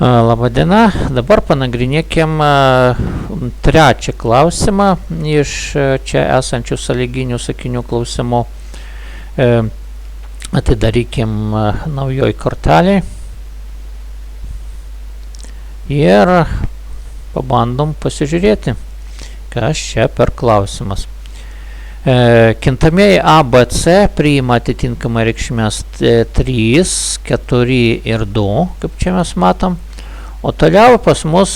Labadiena. Dabar panagrinėkim trečią klausimą iš čia esančių sąlyginių sakinių klausimų. Atidarykim naujoj kortelėj ir pabandom pasižiūrėti, kas čia per klausimas. Kintamieji A, B, C priima atitinkamai reikšmės 3, 4 ir 2, kaip čia mes matom. O toliau pas mus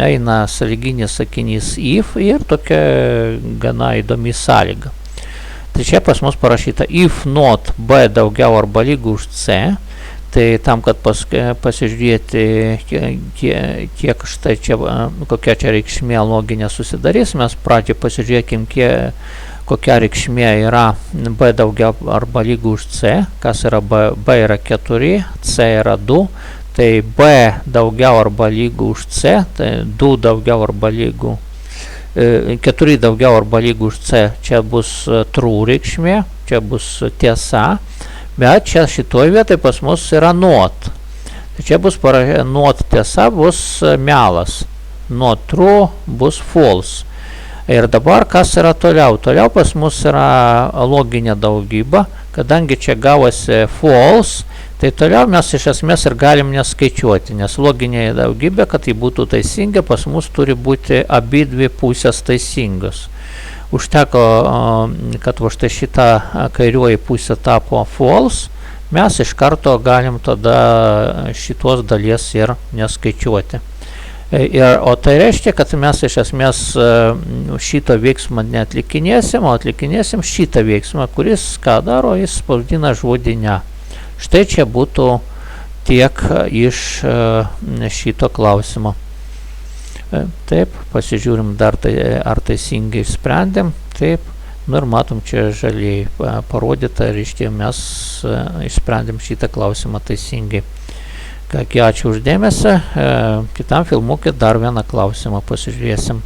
eina sąlyginis sakinys if ir tokia gana įdomi sąlyga. Tai čia pas mus parašyta if not B daugiau arba lygu už C. Tai tam, kad pasižiūrėti, kiek štai čia, kokia čia reikšmė loginė susidarys, mes pradžiai pasižiūrėkim, kokia reikšmė yra B daugiau arba lygu už C. Kas yra B? B yra 4, C yra 2. Tai B daugiau arba lygu už C, tai 2 daugiau arba lygu, 4 daugiau arba lygu už C, čia bus true reikšmė, čia bus tiesa, bet čia šitoj vietai pas mus yra not. Tai čia bus not tiesa, bus melas, not true bus false. Ir dabar kas yra toliau? Toliau pas mus yra loginė daugybė, kadangi čia gavosi false, tai toliau mes iš esmės ir galim neskaičiuoti, nes loginė daugybė, kad tai būtų teisinga, pas mus turi būti abi dvi pusės teisingos. Užteko, kad va štai šita kairioji pusė tapo false, mes iš karto galim tada šitos dalies ir neskaičiuoti. O tai reiškia, kad mes iš esmės šitą veiksmą neatlikinėsim, o atlikinėsim šitą veiksmą, kuris ką daro, jis spausdina žodį ne. Štai čia būtų tiek iš šito klausimo. Taip, pasižiūrim dar, ar teisingai sprendėm. Taip, nu ir matom, čia žaliai parodyta, ir iš tie mes išsprendėm šitą klausimą teisingai. Ačiū uždėmesį. Kitam filmukė dar vieną klausimą pasižiūrėsim.